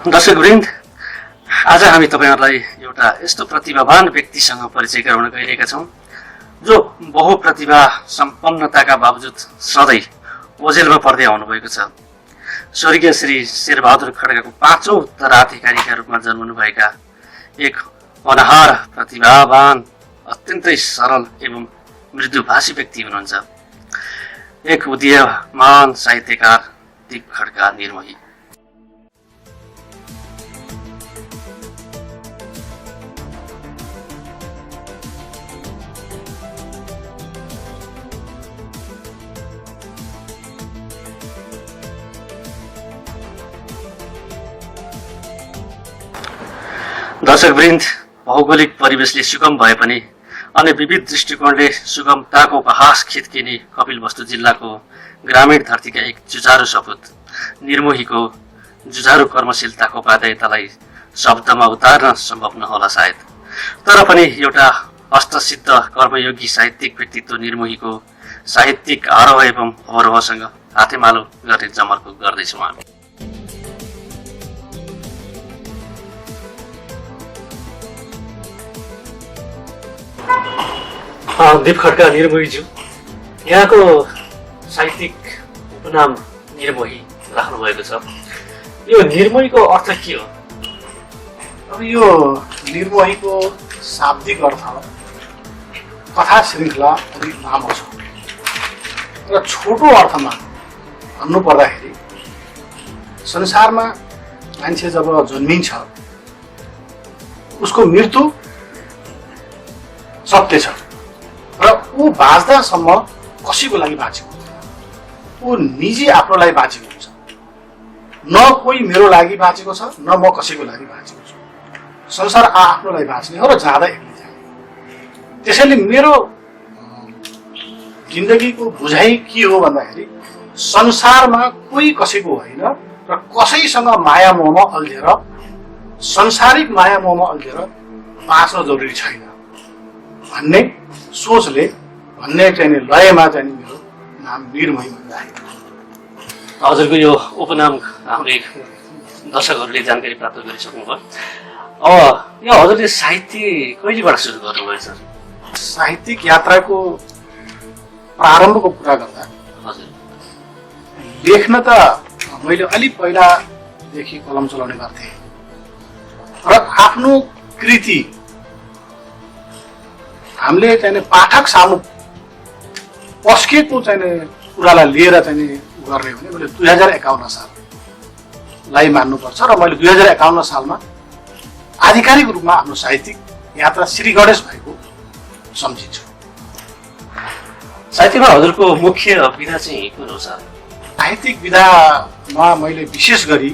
दर्शकवृन्द, आज हामी तपाईहरुलाई एउटा यस्तो प्रतिभावान व्यक्तिसँग परिचय गराउन गइरहेका छौं जो बहुप्रतिभा सम्पन्नताका बावजुद सधैँ ओझेलमा पर्दै आउनुभएको छ। स्वर्गीय श्री शेरबहादुर खड्काको 5औं उत्तराधिकारीका रूपमा जन्मनुभएका एक अनहार प्रतिभावान अत्यन्तै सरल एवं मृदुभाषी व्यक्ति हुनुहुन्छ। एक उदीयमान साहित्यकार दीप खड्का निर्मोही। दर्शकवृन्द, भौगोलिक परिवेशले सुगम भए पनि अन्य विविध दृष्टिकोणले सुगमताको उपहास खित्किने कपिलवस्तु जिल्लाको ग्रामीण धरतीका एक जुझारु सपूत निर्मोहीको जुझारु कर्मशीलताको बाध्यतालाई शब्दमा उतार्न सम्भव नहोला सायद, तर पनि एउटा अष्टसिद्ध कर्मयोगी साहित्यिक व्यक्तित्व निर्मोहीको साहित्यिक आरोह एवं अवरोहसँग हातेमालो गर्ने जमर्को गर्दैछौँ हामी। दीप खड्का निर्मोहीज्यू, यहाँको साहित्यिक उपनाम निर्मोही राख्नु भएको छ। यो निर्मोहीको अर्थ के हो? अब यो निर्मोहीको शाब्दिक अर्थ कथा श्रृङ्खला अलिक लामो छ र छोटो अर्थमा भन्नु पर्दाखेरि संसारमा मान्छे जब जन्मिन्छ उसको मृत्यु सत्य छ र ऊ बाँच्दासम्म कसैको लागि बाँचेको ऊ निजी आफ्नो लागि बाँचेको हुन्छ। न कोही मेरो लागि बाँचेको छ न म कसैको लागि बाँचेको छु। संसार आफ्नो लागि बाँच्ने हो र जाँदा एक्लै जाने। त्यसैले मेरो जिन्दगीको बुझाइ के हो भन्दाखेरि संसारमा कोही कसैको होइन र कसैसँग माया मोहमा अल्झेर संसारिक माया मोहमा अल्झेर बाँच्न जरुरी छैन भन्ने सोचले भन्ने चाहिँ लयमा चाहिँ मेरो नाम निर्मोही राखेको। हजुरको यो उपनाम हामीले दर्शकहरूले जानकारी प्राप्त गरिसक्नुभयो। अब यो हजुरले साहित्य कहिलेबाट सुरु गर्नुभयो सर? साहित्यिक यात्राको प्रारम्भको कुरा गर्दा हजुर लेख्न त मैले अलिक पहिलादेखि कलम चलाउने गर्थेँ र आफ्नो कृति हामीले चाहिँ पाठक सामु पस्केको चाहिँ कुरालाई लिएर चाहिँ गर्ने भने मैले 2051 साललाई मान्नुपर्छ र मैले 2051 सालमा आधिकारिक रूपमा आफ्नो साहित्यिक यात्रा श्री गणेश भएको सम्झिन्छु। साहित्यमा हजुरको मुख्य विधा चाहिँ कुन हो सर? साहित्यिक विधामा मैले विशेष गरी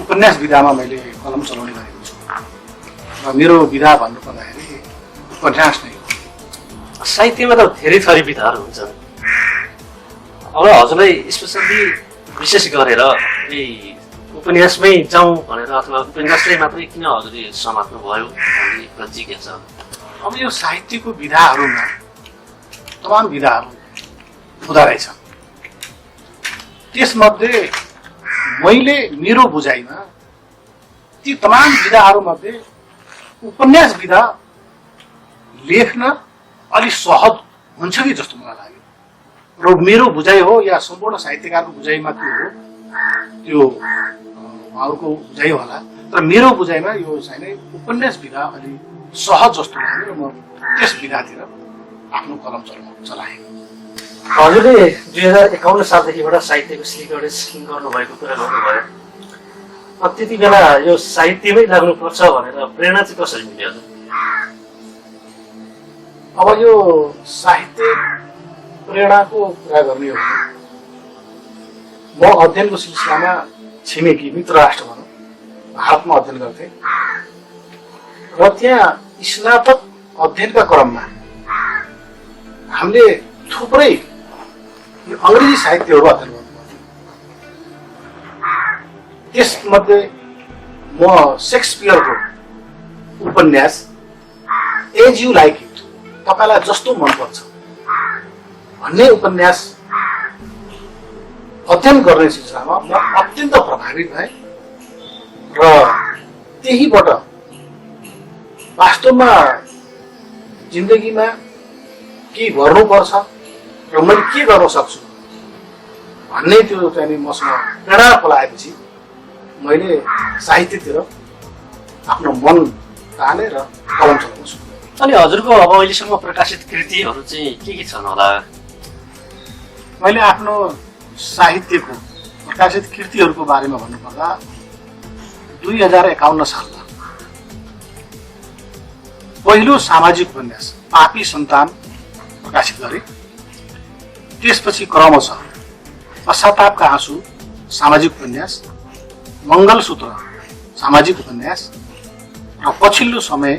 उपन्यास विधामा मैले कलम चलाउने गरेको छु र मेरो विधा भन्नुपर्दाखेरि उपन्यास नै हो। साहित्यमा त धेरै थरी विधाहरू हुन्छन्। अब हजुरलाई स्पेसल्ली विशेष गरेर यही उपन्यासमै जाउँ भनेर अथवा उपन्यासलाई मात्रै किन हजुरले समात्नु भयो भन्ने जिज्ञासा छ। अब यो साहित्यको विधाहरूमा तमाम विधाहरू हुँदो रहेछ। त्यसमध्ये मैले मेरो बुझाइमा ती तमाम विधाहरूमध्ये उपन्यास विधा लेख्न अलि सहज हुन्छ कि जस्तो मलाई लाग्यो र मेरो बुझाइ हो या सम्पूर्ण साहित्यकारको बुझाइमा त्यो उहाँहरूको बुझाइ होला, तर मेरो बुझाइमा यो चाहिँ उपन्यास विधा अलि सहज जस्तो लाग्यो र म त्यस विधातिर आफ्नो कलम चलाएँ। हजुरले 2051 सालदेखिबाट साहित्यको श्री गणेश गर्नुभएको कुरा गर्नुभयो। अब त्यति बेला यो साहित्यमै लाग्नुपर्छ भनेर प्रेरणा चाहिँ कसरी मिल्यो? अब यो साहित्य प्रेरणाको कुरा गर्ने हो भने म अध्ययनको सिलसिलामा छिमेकी मित्र राष्ट्र भनौँ भारतमा अध्ययन गर्थेँ र त्यहाँ स्नातक अध्ययनका क्रममा हामीले थुप्रै यो अङ्ग्रेजी साहित्यहरू अध्ययन गर्नुपर्थ्यो। त्यसमध्ये म शेक्सपियरको उपन्यास एज यु लाइक इट, तपाईँलाई जस्तो मनपर्छ भन्ने उपन्यास अध्ययन गर्ने सिलसिलामा म अत्यन्त प्रभावित भएँ त्यहीबाट वास्तवमा जिन्दगीमा के गर्नुपर्छ र मैले के गर्न सक्छु भन्ने त्यो चाहिँ मसँग प्रेरणा पलाएपछि मैले साहित्यतिर आफ्नो मन ताने र कलम चलाउन सुरु गरेँ। अनि हजुरको अब अहिलेसम्म प्रकाशित कृतिहरू चाहिँ के छन् होला? मैले आफ्नो साहित्यको प्रकाशित कृतिहरूको बारेमा भन्नुपर्दा 2051 सालमा पहिलो सामाजिक उपन्यास पापी सन्तान प्रकाशित गरे। त्यसपछि क्रमशः पश्चातापका आँसु सामाजिक उपन्यास, मङ्गलसूत्र सामाजिक उपन्यास र पछिल्लो समय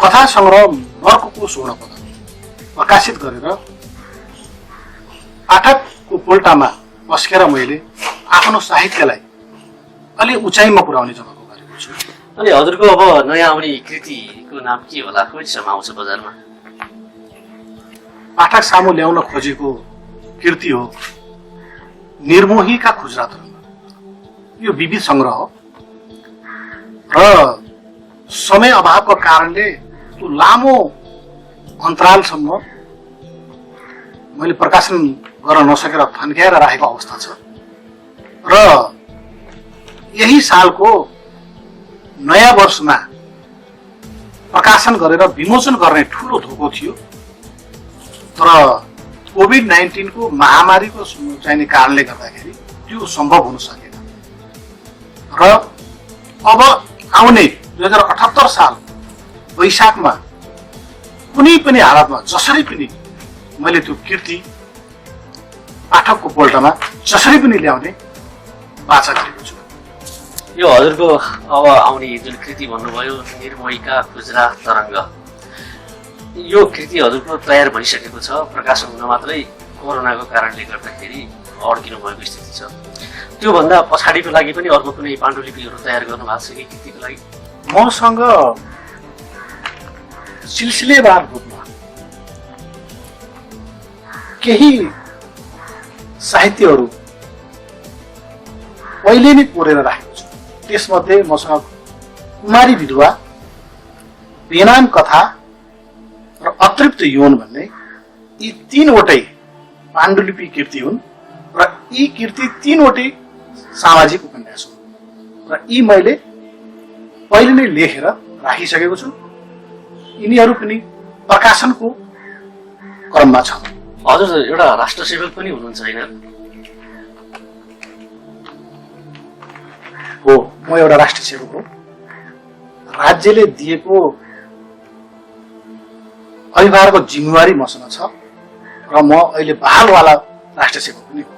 कथा सङ्ग्रह नर्कको स्वर्णपदक प्रकाशित गरेर पाठकको पोल्टामा पस्केर मैले आफ्नो साहित्यलाई अलि उचाइमा पुर्याउने जग्गाको गरेको छु। अनि हजुरको अब नयाँ आउने कृतिको नाम के होला? कहिलेसम्म आउँछ बजारमा? पाठक सामु ल्याउन खोजेको कृति हो निर्मोहीका खुजरा तरङ्ग। यो विविध सङ्ग्रह हो र समय अभावको कारणले त्यो लामो अन्तरालसम्म मैले प्रकाशन गर्न नसकेर थन्क्याएर राखेको अवस्था छ र यही सालको नयाँ वर्षमा प्रकाशन गरेर विमोचन गर्ने ठुलो धोको थियो, तर कोभिड-19 को महामारीको चाहिने कारणले गर्दाखेरि त्यो सम्भव हुन सकेन र अब आउने 2078 साल वैशाखमा कुनै पनि हालतमा जसरी पनि मैले त्यो कृति पाठकको पोल्टामा जसरी पनि ल्याउने बाचा गरेको छु। यो हजुरको अब आउने जुन कृति भन्नुभयो निर्मोहीका खुजरा तरङ्ग, यो कृति हजुरको तयार भइसकेको छ, प्रकाशन हुन मात्रै कोरोनाको कारणले गर्दाखेरि अड्किनु भएको स्थिति छ। त्योभन्दा पछाडिको लागि पनि अर्को कुनै पाण्डुलिपिहरू तयार गर्नु भएको छ कि कृतिको लागि? मसँग सिलसिलेवार रूपमा केही साहित्यहरू पहिले नै कोरेर राखेको छु। त्यसमध्ये मसँग कुमारी विधवा, बेनाम कथा र अतृप्त यौन भन्ने यी तीनवटै पाण्डुलिपि कृति हुन् र यी कृति तीनवटै सामाजिक उपन्यास हुन् र यी मैले पहिले नै लेखेर राखिसकेको छु। यिनीहरू पनि प्रकाशनको क्रममा छ। हजुर एउटा राष्ट्र सेवक पनि हुनुहुन्छ होइन? हो, म एउटा राष्ट्र सेवक हो। राज्यले दिएको अभिभावकको जिम्मेवारी मसँग छ र म अहिले बहालवाला राष्ट्र सेवक पनि हो।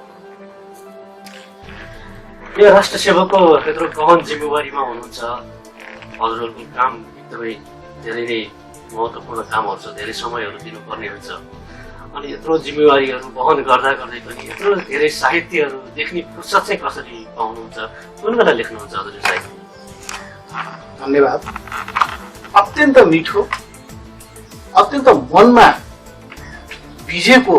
यो राष्ट्र सेवकको यत्रो गहन जिम्मेवारीमा हुनुहुन्छ, हजुरहरूको काम एकदमै धेरै नै महत्त्वपूर्ण कामहरू छ, धेरै समयहरू दिनुपर्ने हुन्छ। अनि यत्रो जिम्मेवारीहरू वहन गर्दा गर्दै पनि यत्रो धेरै साहित्यहरू लेख्ने फुर्सद चाहिँ कसरी पाउनुहुन्छ? कुन बेला लेख्नुहुन्छ हजुर साहित्य? धन्यवाद। अत्यन्त मिठो, अत्यन्त मनमा भिजेको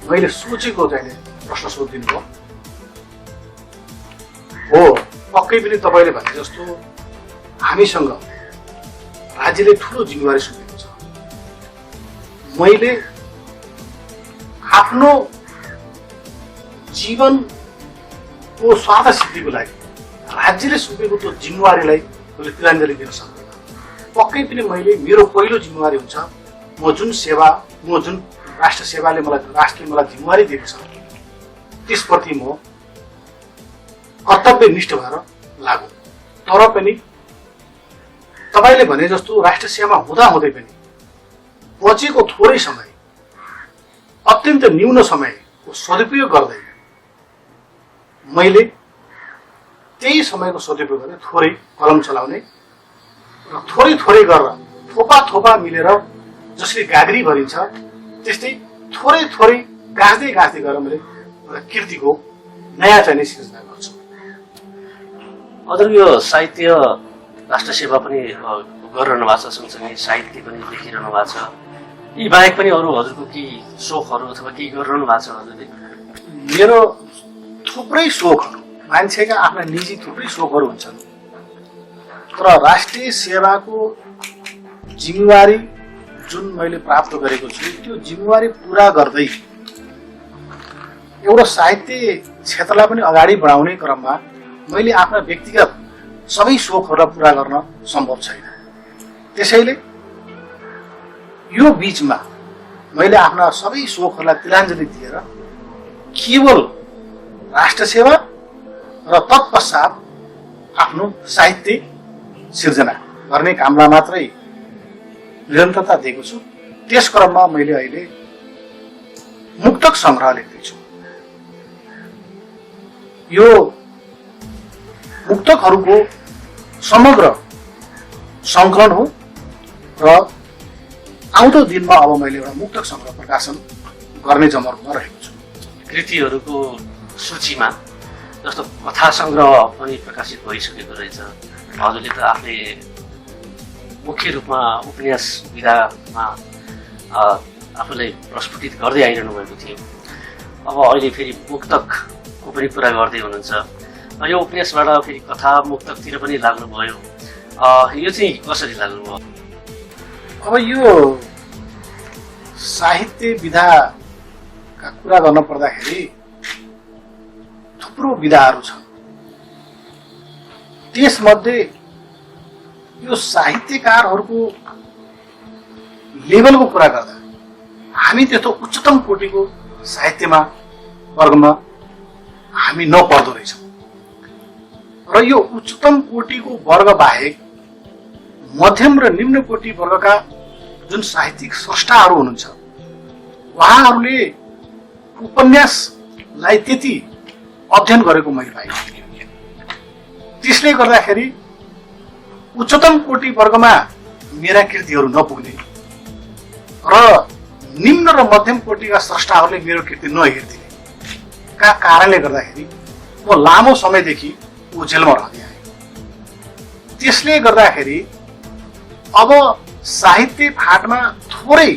मैले सोचेको चाहिँ प्रश्न सोधिदिनु भयो। हो, पक्कै पनि तपाईँले भने जस्तो हामीसँग राज्यले ठुलो जिम्मेवारी सुनेको छ। मैले आफ्नो जीवनको स्वार्थ सिद्धिको लागि राज्यले सुकेको त्यो जिम्मेवारीलाई मैले तिरञ्जली दिन सक्दैन। पक्कै पनि मैले मेरो पहिलो जिम्मेवारी हुन्छ, म जुन राष्ट्र सेवाले राष्ट्रले मलाई जिम्मेवारी दिएको छ त्यसप्रति म कर्तव्यनिष्ठ भएर लागु। तर पनि तपाईँले भने जस्तो राष्ट्र सेवामा हुँदाहुँदै पनि बचेको थोरै समय, अत्यन्त न्यून समयको सदुपयोग गर्दै मैले त्यही समयको सदुपयोग गर्दै थोरै कलम चलाउने र थोरै थोरै गरेर थोपा थोपा मिलेर जसरी गाग्री भरिन्छ त्यस्तै थोरै थोरै गाँच्दै गाँच्दै गरेर मैले एउटा कृतिको नयाँ चाहिने सिर्जना गर्छु। हजुर यो साहित्य राष्ट्र सेवा पनि गरिरहनु भएको छ, सँगसँगै साहित्य पनि लेखिरहनु भएको छ। यी बाहेक पनि अरू हजुरको केही सोखहरू अथवा केही गरिरहनु भएको छ हजुरले? मेरो थुप्रै सोखहरू मान्छेका आफ्ना निजी थुप्रै सोखहरू हुन्छन्, तर राष्ट्रिय सेवाको जिम्मेवारी जुन मैले प्राप्त गरेको छु त्यो जिम्मेवारी पुरा गर्दै एउटा साहित्य क्षेत्रलाई पनि अगाडि बढाउने क्रममा मैले आफ्ना व्यक्तिगत सबै सोखहरूलाई पुरा गर्न सम्भव छैन। त्यसैले यो बीचमा मैले आफ्ना सबै सोखहरूलाई तिलाञ्जली दिएर केवल राष्ट्र सेवा र तत्पश्चात आफ्नो साहित्य सिर्जना गर्ने कामलाई मात्रै निरन्तरता दिएको छु। त्यस क्रममा मैले अहिले मुक्तक संग्रह लेख्दैछु। यो मुक्तकहरूको समग्र सङ्कलन हो र आउँदो दिनमा अब मैले एउटा मुक्तक संग्रह प्रकाशन गर्ने जमर्कोमा रहेको छु। कृतिहरूको सूचीमा जस्तो कथा सङ्ग्रह पनि प्रकाशित भइसकेको रहेछ। हजुरले त आफै मुख्य रूपमा उपन्यास विधामा आफूलाई प्रस्फुटित गर्दै आइरहनु भएको थियो। अब अहिले फेरि मुक्तकको पनि कुरा गर्दै हुनुहुन्छ। यो उपन्यासबाट फेरि कथा मुक्तकतिर पनि लाग्नुभयो, यो चाहिँ कसरी लाग्नुभयो? अब यो साहित्य विधाका कुरा गर्न पर्दाखेरि थुप्रो विधाहरू छन्। त्यसमध्ये यो साहित्यकारहरूको लेभलको कुरा गर्दा हामी त्यस्तो उच्चतम कोटिको साहित्यमा वर्गमा हामी नपर्दो रहेछौँ र यो उच्चतम कोटिको वर्ग बाहेक मध्यम र निम्न कोटि वर्गका जुन साहित्यिक स्रष्टाहरू हुनुहुन्छ उहाँहरूले उपन्यासलाई त्यति अध्ययन गरेको मैले पाएँ। त्यसले गर्दाखेरि उच्चतम कोटि वर्गमा मेरा कृतिहरू नपुग्ने र निम्न र मध्यम कोटिका स्रष्टाहरूले मेरो कृति नहेरिदिने का कारणले गर्दाखेरि म लामो समयदेखि ओझेलमा रहँदै आएँ। त्यसले गर्दाखेरि अब साहित्य फाँटमा थोरै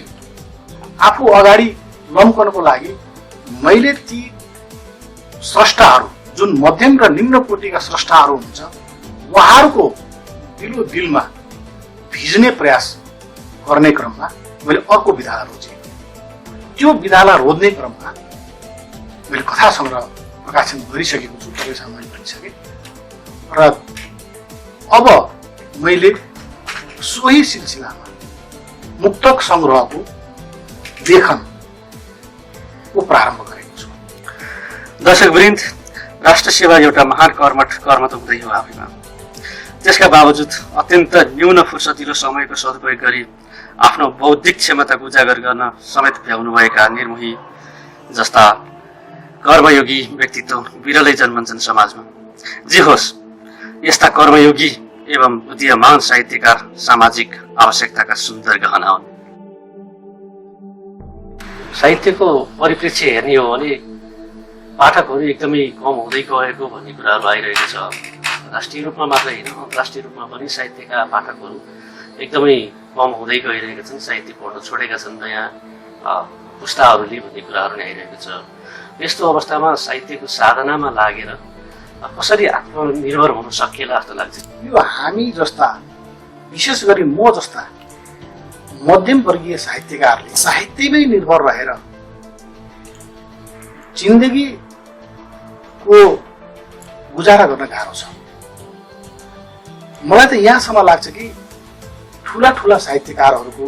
आफू अगाडि लम्कनको लागि मैले ती स्रष्टाहरू जुन मध्यम र निम्न कोटिका स्रष्टाहरू हुन्छ उहाँहरूको दिलो दिलमा भिज्ने प्रयास गर्ने क्रममा मैले अर्को विधालाई रोजेँ। त्यो विधालाई रोज्ने क्रममा मैले कथा सङ्ग्रह प्रकाशन गरिसकेको छु, तपाईँसँग मैले भनिसकेँ र अब मैले सोही सिलसिलामा मुक्तक सङ्ग्रहको लेखनको प्रारम्भ गरेको छु। दर्शकवृन्द, राष्ट्र सेवा एउटा महान कर्मठ कर्म त हुँदै हो आफैमा। त्यसका बावजुद अत्यन्त न्यून फुर्सदिलो समयको सदुपयोग गरी आफ्नो बौद्धिक क्षमताको उजागर गर्न समेत भ्याउनुभएका निर्मोही जस्ता कर्मयोगी व्यक्तित्व विरलै जन्मन्छन् समाजमा। जे होस्, यस्ता कर्मयोगी एवं उदीयमान साहित्यकार सामाजिक आवश्यकताका सुन्दर गहना हुन्। साहित्यको परिप्रेक्ष्य हेर्ने हो भने पाठकहरू एकदमै कम हुँदै गएको भन्ने कुराहरू आइरहेको छ। राष्ट्रिय रूपमा मात्रै होइन, अन्तर्राष्ट्रिय रूपमा पनि साहित्यका पाठकहरू एकदमै कम हुँदै गइरहेका छन्। साहित्य पढ्न छोडेका छन् नयाँ पुस्ताहरूले भन्ने कुराहरू नै आइरहेको छ। यस्तो अवस्थामा साहित्यको साधनामा लागेर कसरी आत्मनिर्भर हुन सकिएला जस्तो लाग्छ? यो हामी जस्ता, विशेष गरी म जस्ता मध्यम वर्गीय साहित्यकारले साहित्यमै निर्भर रहेर जिन्दगीको गुजारा गर्न गाह्रो छ। मलाई त यहाँसम्म लाग्छ कि ठुला ठुला साहित्यकारहरूको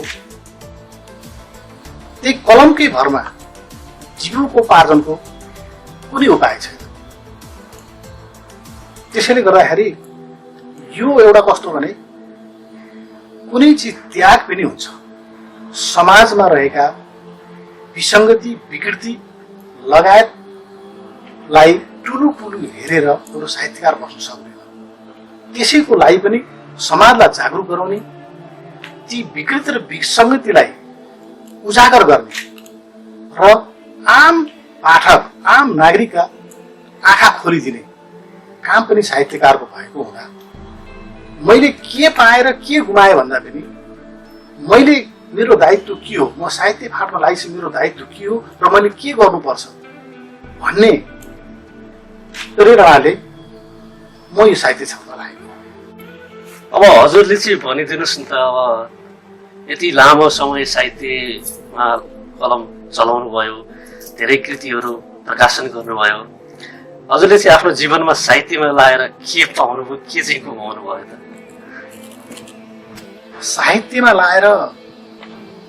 त्यही कलमकै भरमा जीवकोपार्जनको कुनै उपाय छैन। त्यसैले गर्दाखेरि यो एउटा कस्तो भने कुनै चिज त्याग पनि हुन्छ। समाजमा रहेका विसङ्गति विकृति लगायतलाई ठुलो ठुलो हेरेर एउटा साहित्यकार बस्न सक्दैन। त्यसैको लागि पनि समाजलाई जागरुक गराउने, ती विकृति र विसङ्गतिलाई उजागर गर्ने र आम पाठक आम नागरिकका आँखा खोलिदिने काम पनि साहित्यकारको भएको हुँदा मैले के पाएर के गुमाएँ भन्दा पनि मैले मेरो दायित्व के हो, म साहित्य फाँटमा लागेपछि मेरो दायित्व के हो र मैले के गर्नुपर्छ भन्ने प्रेरणाले म यो साहित्य छाप्न लागेको। अब हजुरले चाहिँ भनिदिनुहोस् न त, अब यति लामो समय साहित्यमा कलम चलाउनु भयो, धेरै कृतिहरू प्रकाशन गर्नुभयो, हजुरले चाहिँ आफ्नो जीवनमा साहित्यमा लाएर के पाउनुभयो, के चाहिँ गुमाउनु भयो त? साहित्यमा लाएर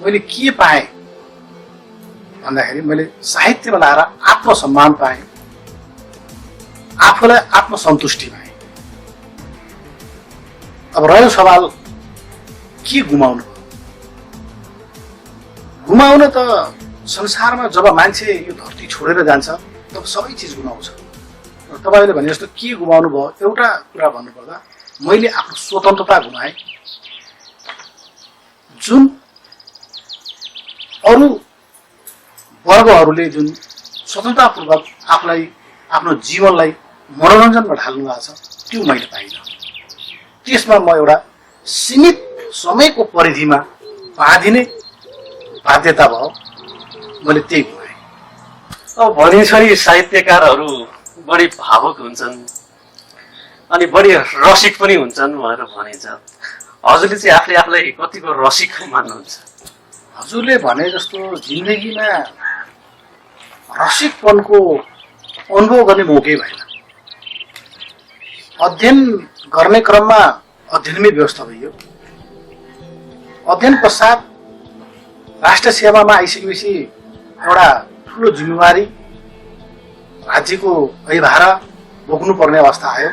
मैले के पाएँ भन्दाखेरि मैले साहित्यमा लाएर आत्मसम्मान पाएँ, आफूलाई आत्मसन्तुष्टि पाएँ। अब रह्यो सवाल के गुमाउनु? गुमाउन त संसारमा जब मान्छे यो धरती छोडेर जान्छ तब सबै चिज गुमाउँछ। र तपाईँले भने जस्तो के गुमाउनु भयो, एउटा कुरा भन्नुपर्दा मैले आफ्नो स्वतन्त्रता गुमाएँ, जुन अरू वर्गहरूले जुन स्वतन्त्रतापूर्वक आफूलाई आफ्नो जीवनलाई मनोरञ्जनमा ढाल्नु भएको छ त्यो मैले पाइनँ। त्यसमा म एउटा सीमित समयको परिधिमा बाँधिने बाध्यता भयो, मैले त्यही गुमाएँ। अब भनिन्छ नि साहित्यकारहरू बढी भावुक हुन्छन् अनि बढी रसिक पनि हुन्छन् भनेर भनिन्छ। हजुरले चाहिँ आफूले आफूलाई कतिको रसिक मान्नुहुन्छ? हजुरले भने जस्तो जिन्दगीमा रसिकपनको अनुभव गर्ने मौकै भएन। अध्ययन गर्ने क्रममा अध्ययनमै व्यवस्था भइयो। अध्ययन पश्चात राष्ट्र सेवामा आइसकेपछि एउटा ठुलो जिम्मेवारी, राज्यको भार बोक्नुपर्ने अवस्था आयो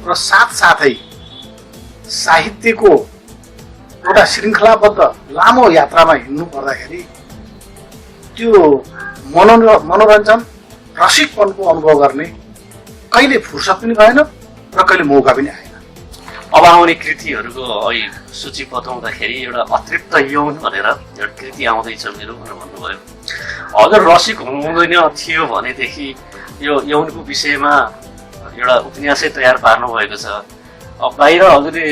र साथसाथै साहित्यको एउटा श्रृङ्खलाबद्ध लामो यात्रामा हिँड्नु पर्दाखेरि त्यो मनोरञ्जन रसिकपनको अनुभव गर्ने कहिले फुर्सद पनि भएन र कहिले मौका पनि आएन। अब आउने कृतिहरूको अहिले सूची बताउँदाखेरि एउटा अतृप्त यौन भनेर एउटा कृति आउँदैछ मेरो भनेर भन्नुभयो। हजुर रसिक हुनुहुँदैन थियो भनेदेखि यो यौनको विषयमा एउटा उपन्यासै तयार पार्नु भएको छ। अब बाहिर हजुरले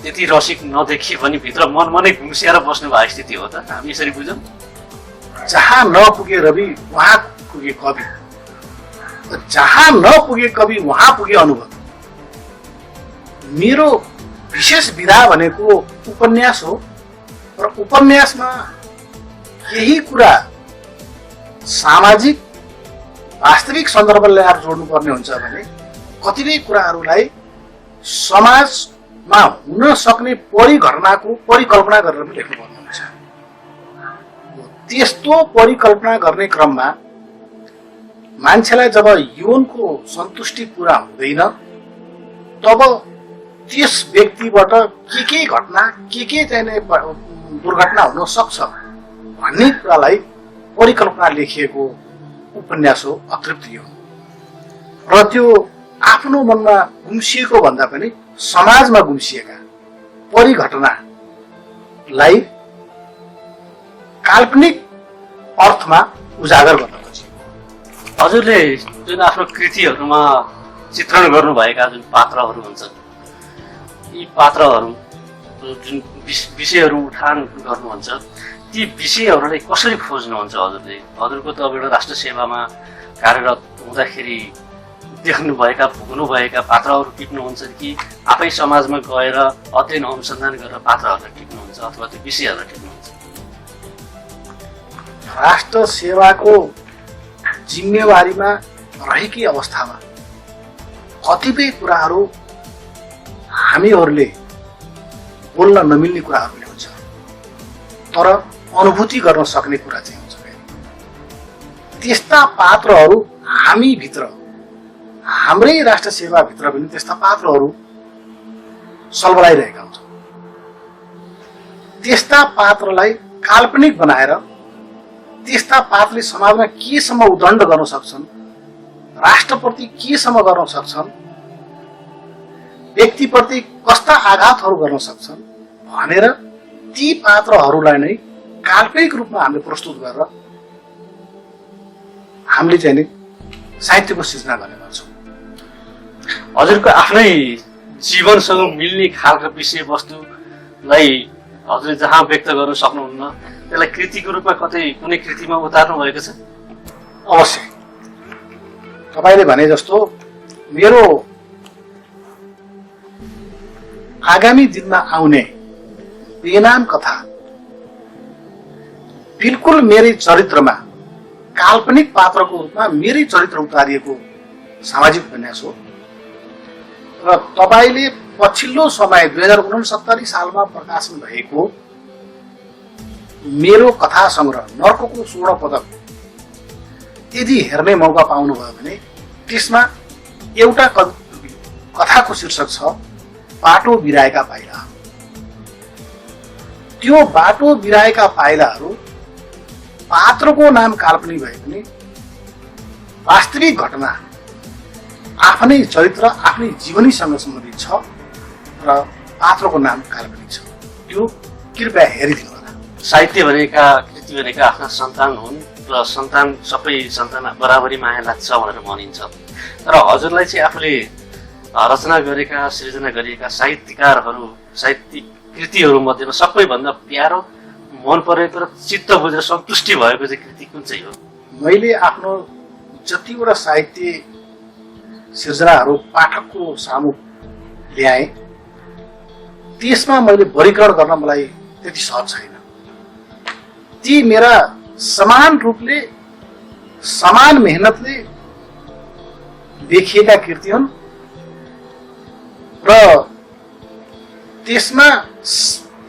त्यति रसिक नदेखिए पनि भित्र मनमनै घुम्सिएर बस्नु भएको स्थिति हो त, हामी यसरी बुझौँ? जहाँ नपुगे रवि वहाँ पुगे कवि, जहाँ नपुगे कवि वहाँ पुगे अनुभव। मेरो विशेष विधा भनेको उपन्यास हो र उपन्यासमा केही कुरा सामाजिक वास्तविक सन्दर्भ ल्याएर जोड्नुपर्ने हुन्छ भने कतिपय कुराहरूलाई समाजमा हुन सक्ने परिघटनाको परिकल्पना गरेर पनि लेख्नुपर्ने हुन्छ। त्यस्तो परिकल्पना गर्ने क्रममा मान्छेलाई जब यौनको सन्तुष्टि पुरा हुँदैन तब त्यस व्यक्तिबाट के घटना के चाहिने दुर्घटना हुन सक्छ भन्ने कुरालाई परिकल्पना लेखिएको उपन्यास हो अतृप्त यौन। र त्यो आफ्नो मनमा गुम्सिएको भन्दा पनि समाजमा गुम्सिएका परिघटनालाई काल्पनिक अर्थमा उजागर गर्न खोजिएको। हजुरले जुन आफ्नो कृतिहरूमा चित्रण गर्नुभएका जुन पात्रहरू हुन्छन्, यी पात्रहरू जुन विषयहरू उठान गर्नुहुन्छ, ती विषयहरूलाई कसरी खोज्नुहुन्छ हजुरले? हजुरको त अब एउटा राष्ट्र सेवामा कार्यरत हुँदाखेरि देख्नुभएका भोग्नुभएका पात्रहरू टिप्नुहुन्छ कि आफै समाजमा गएर अध्ययन अनुसन्धान गरेर पात्रहरूलाई टिप्नुहुन्छ अथवा त्यो विषयहरूलाई टिप्नुहुन्छ? राष्ट्र सेवाको जिम्मेवारीमा रहेकी अवस्थामा कतिपय कुराहरू हामीहरूले बोल्न नमिल्ने कुराहरू पनि हुन्छ, तर अनुभूति गर्न सक्ने कुरा चाहिँ हुन्छ। त्यस्ता पात्रहरू हामी भित्र, हाम्रै राष्ट्र सेवाभित्र पनि त्यस्ता पात्रहरू सल्बलाइरहेका हुन्छन्। त्यस्ता पात्रलाई काल्पनिक बनाएर त्यस्ता पात्रले समाजमा केसम्म उदण्ड गर्न सक्छन्, राष्ट्रप्रति केसम्म गर्न सक्छन्, व्यक्तिप्रति कस्ता आघातहरू गर्न सक्छन् भनेर ती पात्रहरूलाई नै काल्पनिक रूपमा हामीले प्रस्तुत गरेर हामीले चाहिँ नि साहित्यको सृजना गर्ने गर्छौँ। हजुरको आफ्नै जीवनसँग मिल्ने खालको विषयवस्तुलाई हजुरले जहाँ व्यक्त गर्न सक्नुहुन्न त्यसलाई कृतिको रूपमा कतै कुनै कृतिमा उतार्नु भएको छ? अवश्य। तपाईँले भने जस्तो मेरो आगामी दिनमा आउने बेनाम कथा बिल्कुल मेरै चरित्रमा काल्पनिक पात्रको रूपमा मेरै चरित्र उतारिएको सामाजिक उपन्यास हो र तपाईले पछिल्लो समय 2069 सालमा प्रकाशन भएको मेरो कथा संग्रह नर्कको स्वर्ण पदक यदि हेर्ने मौका पाउनुभयो भने त्यसमा एउटा कथाको शीर्षक छ बाटो बिराएका पाइला। त्यो बाटो बिराएका पाइलाहरू पात्रको नाम काल्पनिक भए पनि वास्तविक घटना आफ्नै चरित्र आफ्नै जीवनीसँग सम्बन्धित छ र पात्रको नाम काल्पनिक छ। त्यो कृपया हेरिदिनु होला। साहित्य भनेका कृति भनेका आफ्ना सन्तान हुन् र सन्तान सबै सन्तान बराबरी माया लाग्छ भनेर भनिन्छ। तर हजुरलाई चाहिँ आफूले रचना गरेका सृजना गरिएका साहित्यकारहरू साहित्यिक कृतिहरू मध्येमा सबैभन्दा प्यारो मन परेको र चित्त बुझेर सन्तुष्टि भएको चाहिँ कृति कुन चाहिँ हो? मैले आफ्नो जतिवटा साहित्य सृजनाहरू पाठकको सामु ल्याएँ त्यसमा मैले वर्गीकरण गर्न मलाई त्यति सहज छैन। ती मेरा समान रूपले समान मेहनतले लेखिएका कृति हुन् र त्यसमा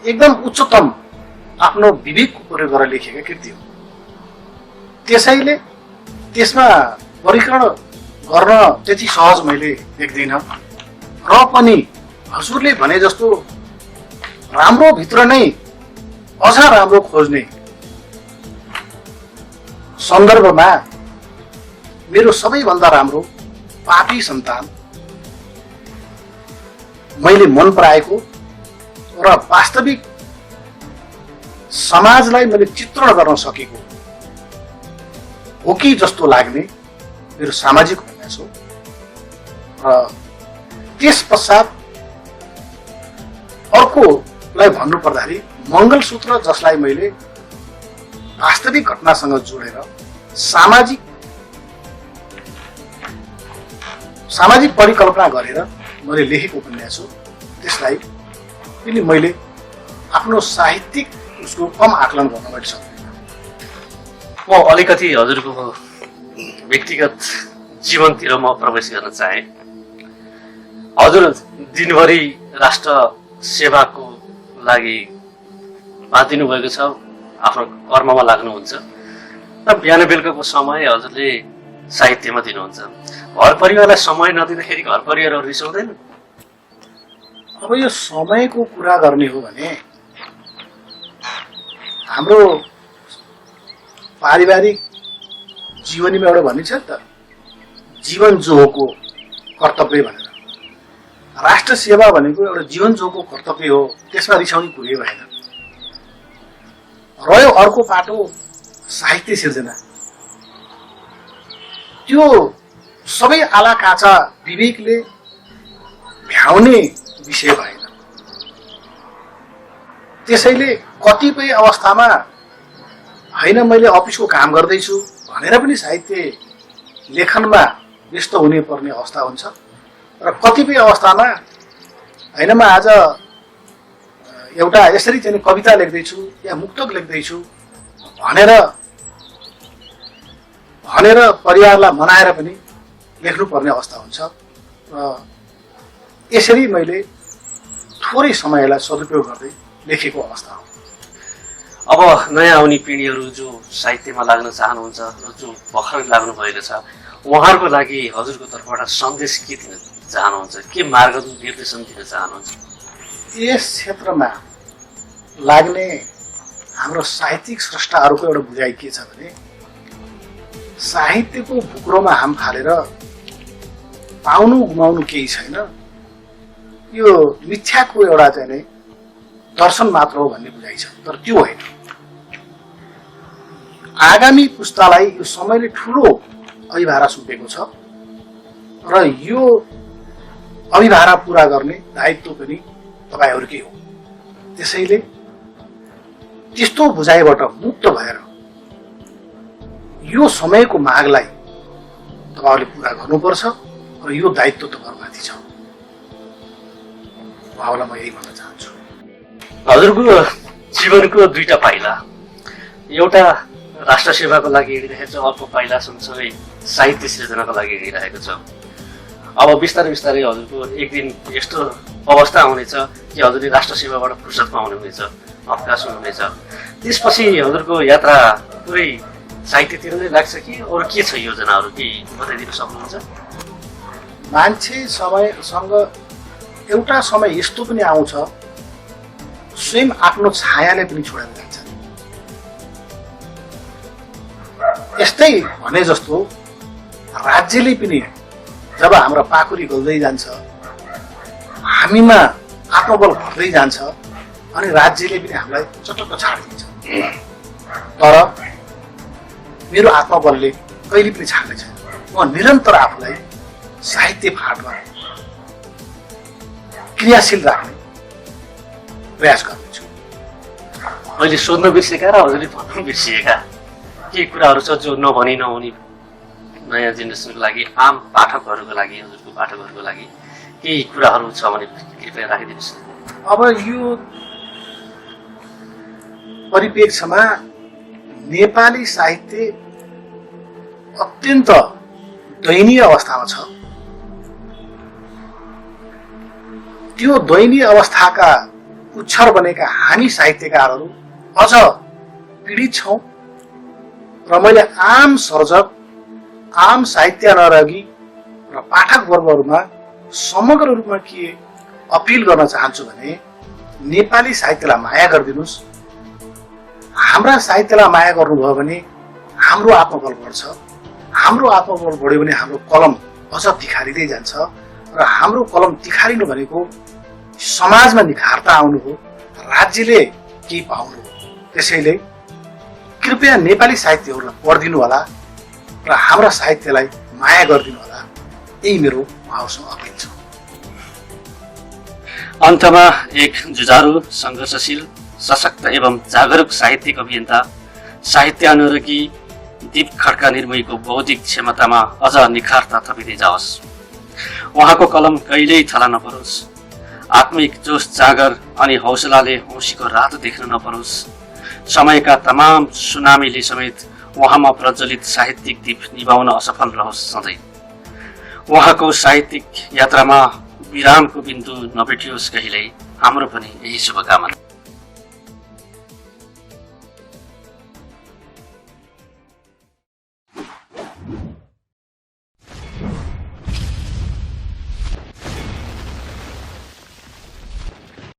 एकदम उच्चतम आफ्नो विवेकको प्रयोग गरेर लेखिएका कृति हो। त्यसैले त्यसमा वर्गीकरण गर्न त्यति सहज मैले देख्दिनँ र पनि हजुरले भने जस्तो राम्रो भित्र नै अझ राम्रो खोज्ने सन्दर्भमा मेरो सबैभन्दा राम्रो पापी सन्तान मैले मन पराएको र वास्तविक समाजलाई मैले चित्रण गर्न सकेको हो कि जस्तो लाग्ने मेरो सामाजिक उपन्यास हो। र त्यस पश्चात अर्कोलाई भन्नु पर्दाखेरि मङ्गलसूत्र जसलाई मैले वास्तविक घटनासँग जोडेर सामाजिक परिकल्पना गरेर मैले लेखेको उपन्यास हो। त्यसलाई पनि मैले आफ्नो साहित्यिक उसको कम आकलन गर्न मैले सक्दिनँ। म अलिकति हजुरको व्यक्तिगत जीवनतिर म प्रवेश गर्न चाहे। हजुर दिनभरि राष्ट्र सेवाको लागि बाँधिनु भएको छ, आफ्नो कर्ममा लाग्नुहुन्छ र बिहान बेलुकाको समय हजुरले साहित्यमा दिनुहुन्छ। घर परिवारलाई समय नदिँदाखेरि घर परिवारहरू रिसाउँदैन? अब यो समयको कुरा गर्ने हो भने हाम्रो पारिवारिक जीवनीमा एउटा भनिन्छ नि त, जीवन जोहोको कर्तव्य भनेर। राष्ट्र सेवा भनेको एउटा जीवन जोहोको कर्तव्य हो, त्यसमा रिसाउने कुरै भएन। रह्यो अर्को पाटो साहित्य सिर्जना, त्यो सबै आला काचा विवेकले भ्याउने विषय भएन। त्यसैले कतिपय अवस्थामा होइन मैले अफिसको काम गर्दैछु भनेर पनि साहित्य लेखनमा व्यस्त हुने पर्ने अवस्था हुन्छ र कतिपय अवस्थामा होइन म आज एउटा यसरी चाहिँ कविता लेख्दैछु या मुक्तक लेख्दैछु भनेर परिवारलाई मनाएर पनि लेख्नुपर्ने अवस्था हुन्छ र यसरी मैले थोरै समयलाई सदुपयोग गर्दै लेखेको अवस्था हो। अब नयाँ आउने पिँढीहरू जो साहित्यमा लाग्न चाहनुहुन्छ र जो भर्खर लाग्नु भएको छ उहाँहरूको लागि हजुरको तर्फबाट सन्देश के दिन चाहनुहुन्छ, के मार्गदर्शन दिन चाहनुहुन्छ? यस क्षेत्रमा लाग्ने हाम्रो साहित्यिक स्रष्टाहरूको एउटा बुझाइ के छ भने साहित्यको भुक्रोमा हाम फालेर पाउनु गुमाउनु केही छैन, यो मिथ्याको एउटा चाहिँ नै दर्शन मात्र हो भन्ने बुझाइ छ। तर त्यो होइन, आगामी पुस्तालाई यो समयले ठुलो अभिभारा सुम्पेको छ र यो अभिभारा पूरा गर्ने दायित्व पनि तपाईहरुकै हो। त्यसैले त्यस्तो बुझाइबाट मुक्त भएर यो समयको मागलाई तपाईहरुले पूरा गर्नुपर्छ र यो दायित्व तपाईहरुमाथि छ। उहाँलाई म यही भन्न चाहन्छु। हजुरको जीवनको दुईटा पाइला, एउटा राष्ट्र सेवाको लागि हिँडिरहेको छ, अर्को पाइला सँगसँगै साहित्य सृजनाको लागि हिँडिरहेको छ। अब बिस्तारै बिस्तारै हजुरको एक दिन यस्तो अवस्था आउनेछ कि हजुरले राष्ट्र सेवाबाट फुर्सद पाउनुहुनेछ, अवकाश हुनुहुनेछ। त्यसपछि हजुरको यात्रा पुरै साहित्यतिर नै लाग्छ कि अरू के छ योजनाहरू, केही बताइदिन सक्नुहुन्छ? मान्छे समयसँग एउटा समय यस्तो पनि आउँछ स्वयं आफ्नो छायाले पनि छोडेर जान्छ। यस्तै भने जस्तो राज्यले पनि जब हाम्रो पाखुरी गल्दै जान्छ, हामीमा आत्मबल घट्दै जान्छ अनि राज्यले पनि हामीलाई चटक्क छाडिदिन्छ। तर मेरो आत्मबलले कहिले पनि छाड्ने छैन। म निरन्तर आफूलाई साहित्य फाँटमा क्रियाशील राख्ने प्रयास गर्नेछु। मैले सोध्न बिर्सेका र हजुरले भन्न बिर्सिएका केही कुराहरू छ जो नभनी नहुने नयाँ जेनेरेसनको लागि, आम पाठकहरूको लागि, हजुरको पाठकहरूको लागि केही कुराहरू छ भने कृपया राखिदिनुहोस्। अब यो परिप्रेक्ष्यमा नेपाली साहित्य अत्यन्त दयनीय अवस्थामा छ। त्यो दयनीय अवस्थाका उच्छर बनेका हामी साहित्यकारहरू अझ पीडित छौँ र मैले आम सर्जक, आम साहित्य अनुरागी र पाठक वर्गहरूमा समग्र रूपमा के अपिल गर्न चाहन्छु भने नेपाली साहित्यलाई माया गरिदिनुहोस्। हाम्रा साहित्यलाई माया गर्नुभयो भने हाम्रो आत्मबल बढ्छ। हाम्रो आत्मबल बढ्यो भने हाम्रो कलम अझ तिखारिँदै जान्छ र हाम्रो कलम तिखारिनु भनेको समाजमा निखारता आउनु हो, राज्यले केही पाउनु हो। त्यसैले कृपया नेपाली साहित्यहरूलाई पढिदिनु होला र हाम्रा साहित्यलाई माया गरिदिनु होला। यही मेरो उहाँहरूसँग अपिल छ। अन्तमा एक जुझारु, सङ्घर्षशील, सशक्त एवं जागरुक साहित्यिक अभियन्ता, साहित्य अनुरागी दीप खड्का निर्मोहीको बौद्धिक क्षमतामा अझ निखारता थपिँदै जाओस्। उहाँको कलम कहिल्यै थला नपरोस्। आत्मिक जोस, जागर अनि हौसलाले औँसीको रातो देख्न नपरोस्। समयका तमाम सुनामीले समेत उहाँमा प्रज्वलित साहित्यिक दीप निभाउन असफल रहोस् सधैँ। उहाँको साहित्यिक यात्रामा विरामको बिन्दु नभेटियोस् कहिल्यै। हाम्रो पनि यही शुभकामना।